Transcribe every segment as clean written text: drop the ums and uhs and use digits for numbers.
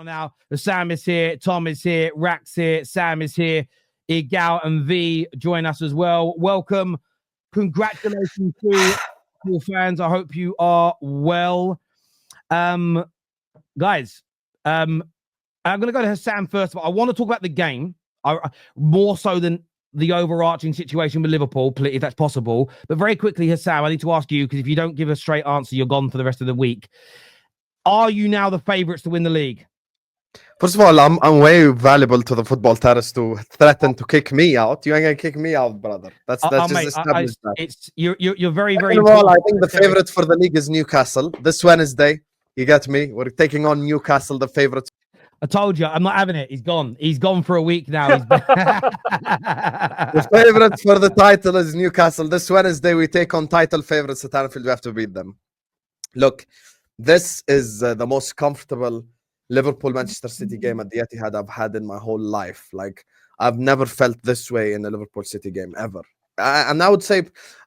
now. Sam is here, Tom is here, Rax here, Sam is here, Igal and V join us as well. Welcome. Congratulations to all fans. I hope you are well. Guys, I'm going to go to Sam first of all. I want to talk about the game, more so than the overarching situation with Liverpool, if that's possible. But very quickly, Hassam, I need to ask you, because if you don't give a straight answer, you're gone for the rest of the week. Are you now the favourites to win the league? First of all, I'm way valuable to the football terrace to threaten to kick me out. You ain't gonna kick me out, brother. That's just mate, established. You're very, very. First of all, I think the favourite for the league is Newcastle this Wednesday. You get me? We're taking on Newcastle, the favourites. I told you, I'm not having it. He's gone. He's gone for a week now. The favourite for the title is Newcastle. This Wednesday, we take on title favourites at Anfield. We have to beat them. Look, this is the most comfortable Liverpool-Manchester City game at the Etihad I've had in my whole life. Like, I've never felt this way in a Liverpool City game, ever. And I would say,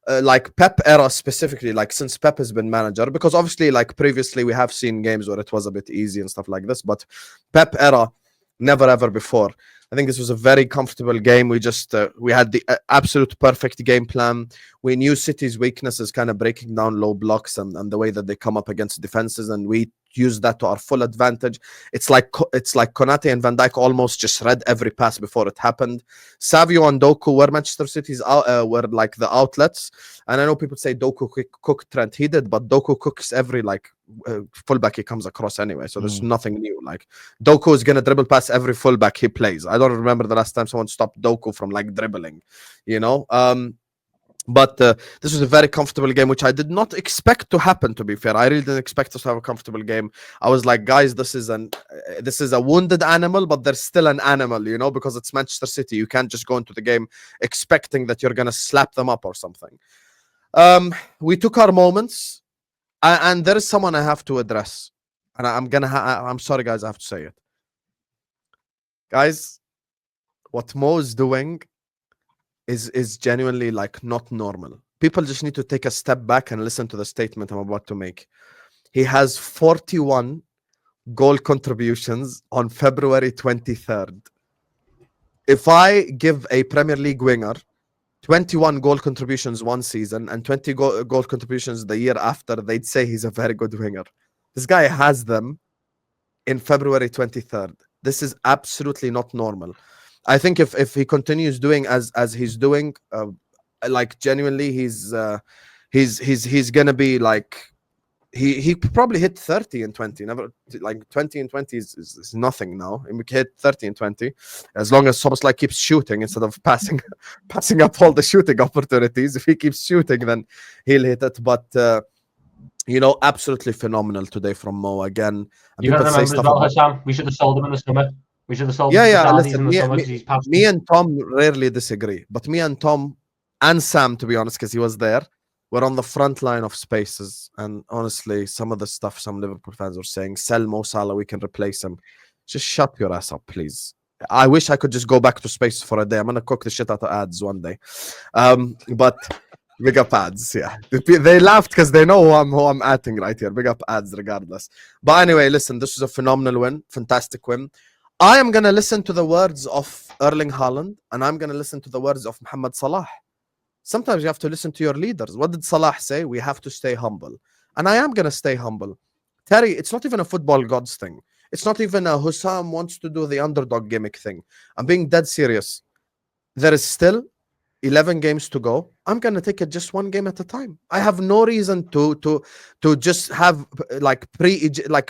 like, Pep era specifically, like, since Pep has been manager, because obviously, like, previously we have seen games where it was a bit easy and stuff like this, but Pep era, never ever before. I think this was a very comfortable game. We just, we had the absolute perfect game plan. We knew City's weaknesses, kind of breaking down low blocks and the way that they come up against defenses, and we used that to our full advantage. It's like Konate and Van Dijk almost just read every pass before it happened. Savio and Doku were Manchester City's were like the outlets, and I know people say Doku cooked Trent. He did, but Doku cooks every fullback he comes across anyway, so there's nothing new. Like, Doku is gonna dribble past every fullback he plays. I don't remember the last time someone stopped Doku from like dribbling, you know. But this was a very comfortable game, which I did not expect to happen, to be fair. I really didn't expect us to have a comfortable game. I was like, guys, this is a wounded animal, but there's still an animal, you know, because it's Manchester City. You can't just go into the game expecting that you're gonna slap them up or something. We took our moments, and there is someone I have to address, and I'm sorry, guys, I have to say it. Guys, what Mo is doing is genuinely like not normal. People just need to take a step back and listen to the statement I'm about to make. He has 41 goal contributions on February 23rd. If I give a Premier League winger 21 goal contributions one season and 20 goal contributions the year after, they'd say he's a very good winger. This guy has them in February 23rd. This is absolutely not normal. I think if he continues doing as he's doing, like genuinely, he's gonna be like he probably hit 30 and 20. Never like 20 and 20 is nothing now. He can hit 30 and 20 as long as Szoboszlai keeps shooting instead of passing up all the shooting opportunities. If he keeps shooting, then he'll hit it. But you know, absolutely phenomenal today from Mo again. And you gotta remember as well, Hassam, we should have sold him in the summer. We should have sold him listen, me and Tom rarely disagree, but me and Tom and Sam, to be honest, because he was there, we're on the front line of spaces. And honestly, some of the stuff some Liverpool fans are saying, sell Mo Salah, we can replace him. Just shut your ass up, please. I wish I could just go back to space for a day. I'm gonna cook the shit out of ads one day. But big up ads, yeah. They laughed because they know who I'm atting right here. Big up ads regardless. But anyway, listen, this was a phenomenal win, fantastic win. I am going to listen to the words of Erling Haaland, and I'm going to listen to the words of Mohamed Salah. Sometimes you have to listen to your leaders. What did Salah say? We have to stay humble. And I am going to stay humble. Terry, it's not even a football gods thing. It's not even a Hussam wants to do the underdog gimmick thing. I'm being dead serious. There is still 11 games to go. I'm going to take it just one game at a time. I have no reason to just have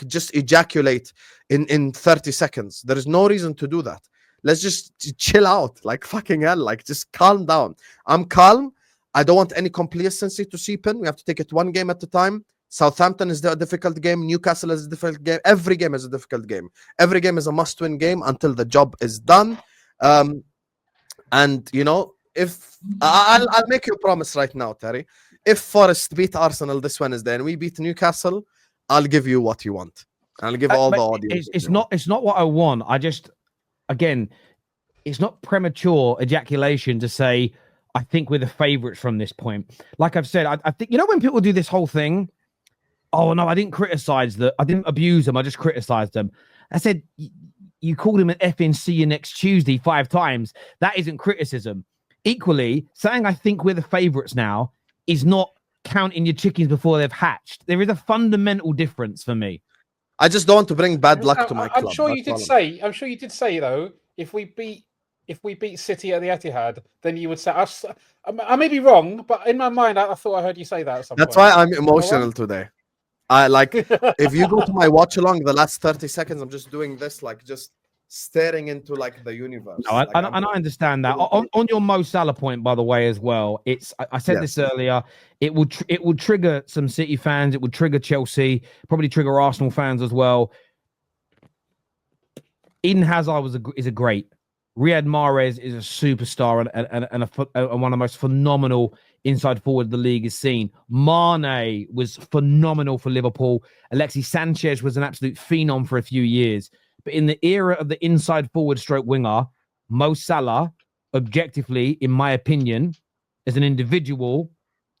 just ejaculate in 30 seconds. There is no reason to do that. Let's just chill out, like fucking hell, like just calm down. I'm calm. I don't want any complacency to seep in. We have to take it one game at a time. Southampton is a difficult game. Newcastle is a difficult game. Every game is a difficult game. Every game is a must-win game until the job is done. And you know, if I'll make you a promise right now, Terry. If Forest beat Arsenal this Wednesday and we beat Newcastle, I'll give you what you want. I'll give all the audience. It's not what I want. I just, again, it's not premature ejaculation to say I think we're the favourites from this point. Like I've said, I think, you know, when people do this whole thing, oh no, I didn't criticize them, I didn't abuse them, I just criticized them. I said, you called him an effing see you next Tuesday 5 times. That isn't criticism. Equally, saying I think we're the favourites now is not counting your chickens before they've hatched. There is a fundamental difference for me. I just don't want to bring bad luck to my club. I'm sure you did say though, if we beat City at the Etihad, then you would say. I may be wrong, but in my mind, I thought I heard you say that at some That's point. why I'm emotional today. I like if you go to my watch along the last 30 seconds, I'm just doing this, like just staring into like the universe. No, like, I understand that. On your Mo Salah point, by the way, as well. I said this earlier. It would trigger some City fans. It would trigger Chelsea. Probably trigger Arsenal fans as well. Eden Hazard is a great. Riyad Mahrez is a superstar and one of the most phenomenal inside forward the league has seen. Mane was phenomenal for Liverpool. Alexis Sanchez was an absolute phenom for a few years. But in the era of the inside forward stroke winger, Mo Salah, objectively, in my opinion, as an individual,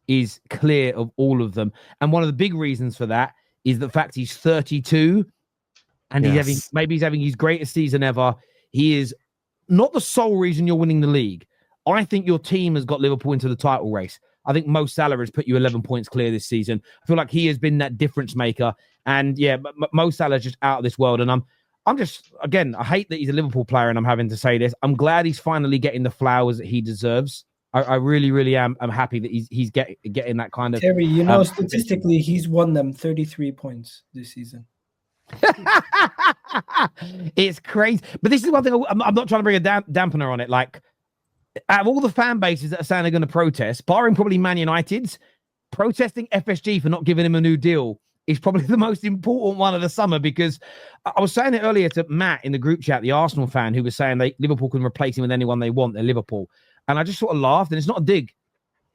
is clear of all of them. And one of the big reasons for that is the fact he's 32 and he's having his greatest season ever. He is not the sole reason you're winning the league. I think your team has got Liverpool into the title race. I think Mo Salah has put you 11 points clear this season. I feel like he has been that difference maker. And yeah, Mo Salah is just out of this world. And I'm just, again, I hate that he's a Liverpool player and I'm having to say this. I'm glad he's finally getting the flowers that he deserves. I really, really am. I'm happy that he's getting that kind of... Terry, statistically, he's won them 33 points this season. It's crazy. But this is one thing, I'm not trying to bring a dampener on it. Like, out of all the fan bases that are saying they're going to protest, barring probably Man United's, protesting FSG for not giving him a new deal is probably the most important one of the summer, because I was saying it earlier to Matt in the group chat, the Arsenal fan, who was saying Liverpool can replace him with anyone they want. They're Liverpool. And I just sort of laughed, and it's not a dig.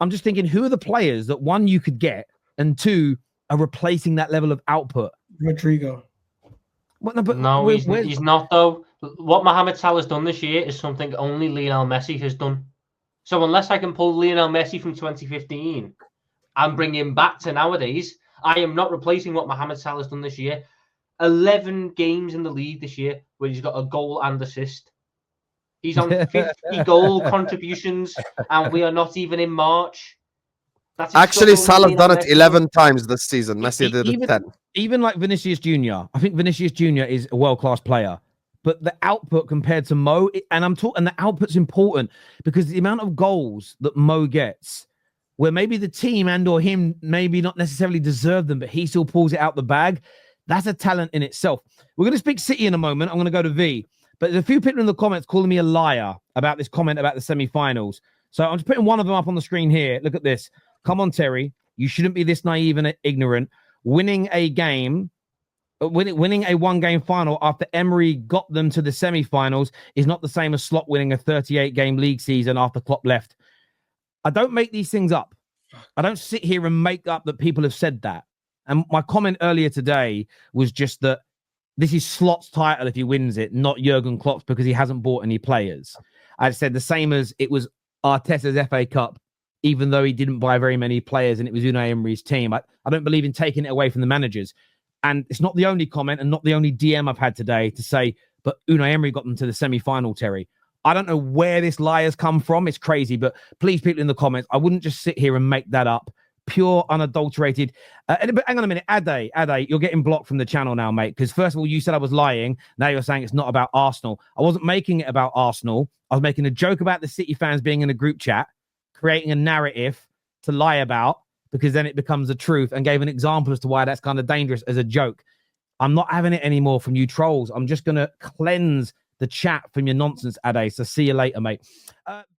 I'm just thinking, who are the players that, one, you could get, and two, are replacing that level of output? Rodrigo. No, he's not, though. What Mohamed Salah's done this year is something only Lionel Messi has done. So unless I can pull Lionel Messi from 2015 and bring him back to nowadays, I am not replacing what Mohamed Salah's done this year. 11 games in the league this year where he's got a goal and assist. He's on 50 goal contributions, and we are not even in March. Actually, Salah done it 11 times this season. Messi did it 10. Even like Vinicius Jr. I think Vinicius Jr. is a world-class player. But the output compared to Mo, and the output's important because the amount of goals that Mo gets, where maybe the team and or him maybe not necessarily deserve them, but he still pulls it out the bag, that's a talent in itself. We're going to speak City in a moment. I'm going to go to V. But there's a few people in the comments calling me a liar about this comment about the semi-finals. So I'm just putting one of them up on the screen here. Look at this. Come on, Terry. You shouldn't be this naive and ignorant. Winning a one-game final after Emery got them to the semi-finals is not the same as Slot winning a 38-game league season after Klopp left. I don't make these things up. I don't sit here and make up that people have said that. And my comment earlier today was just that this is Slot's title if he wins it, not Jurgen Klopp's, because he hasn't bought any players. I said the same as it was Arteta's FA Cup, even though he didn't buy very many players and it was Unai Emery's team. I don't believe in taking it away from the managers. And it's not the only comment and not the only DM I've had today to say, but Unai Emery got them to the semi-final, Terry. I don't know where this lie has come from. It's crazy, but please, people in the comments, I wouldn't just sit here and make that up. Pure, unadulterated. But hang on a minute. Ade, you're getting blocked from the channel now, mate, because first of all, you said I was lying. Now you're saying it's not about Arsenal. I wasn't making it about Arsenal. I was making a joke about the City fans being in a group chat, creating a narrative to lie about, because then it becomes the truth, and gave an example as to why that's kind of dangerous as a joke. I'm not having it anymore from you trolls. I'm just going to cleanse the chat from your nonsense, Ade. So see you later, mate.